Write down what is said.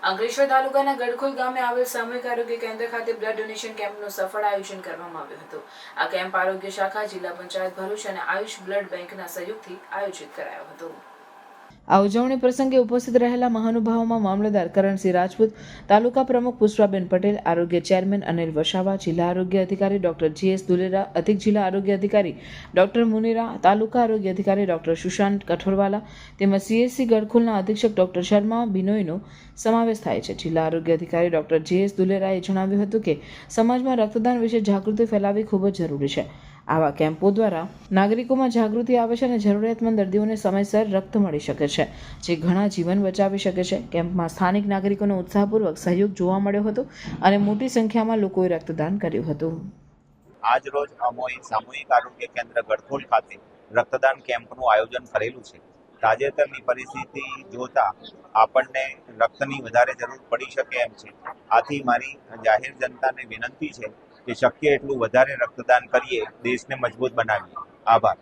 અંકલેશ્વર તાલુકાના ગડખોલ ગામે આવેલ સામૂહિક આરોગ્ય કેન્દ્ર ખાતે બ્લડ ડોનેશન કેમ્પનું સફળ આયોજન કરવામાં આવ્યું હતું। આ કેમ્પ આરોગ્ય શાખા, જિલ્લા પંચાયત ભરૂચ અને આયુષ બ્લડ બેંકના સહયોગથી આયોજિત કરાયો હતો। આ ઉજવણી પ્રસંગે ઉપસ્થિત રહેલા મહાનુભાવોમાં મામલતદાર કરણસિંહ રાજપૂત, તાલુકા પ્રમુખ પુષ્પાબેન પટેલ, આરોગ્ય ચેરમેન અનિલ વસાવા, જિલ્લા આરોગ્ય અધિકારી ડોક્ટર GS દુલેરા, અધિક જિલ્લા આરોગ્ય અધિકારી ડોક્ટર મુનીરા, તાલુકા આરોગ્ય અધિકારી ડોક્ટર સુશાંત કઠોરવાલા તેમજ CSC ગડખોલના અધિક્ષક ડોક્ટર શર્મા બિનોયનો સમાવેશ થાય છે। જિલ્લા આરોગ્ય અધિકારી ડોક્ટર GS દુલેરાએ જણાવ્યું હતું કે સમાજમાં રક્તદાન વિશે જાગૃતિ ફેલાવવી ખૂબ જ જરૂરી છે। આવા કેમ્પો દ્વારા નાગરિકોમાં જાગૃતિ આવે છે અને જરૂરિયાતમંદ દર્દીઓને સમયસર રક્ત મળી શકે છે, જે ઘણા જીવન બચાવી શકે છે। કેમ્પમાં સ્થાનિક નાગરિકોનો ઉત્સાહપૂર્વક સહયોગ જોવા મળ્યો હતો અને મોટી સંખ્યામાં લોકોએ રક્તદાન કર્યું હતું। આજ રોજ અમોએ સામૂહિક આરોગ્ય કેન્દ્ર ગડખોલ ખાતે રક્તદાન કેમ્પનું આયોજન કરેલું છે। તાજેતરની પરિસ્થિતિ જોતા આપણને રક્તની વધારે જરૂર પડી શકે એમ છે। આથી મારી જાહેર જનતાને વિનંતી છે કે શક્ય એટલું વધારે રક્તદાન કરીએ, દેશને મજબૂત બનાવીએ। આભાર।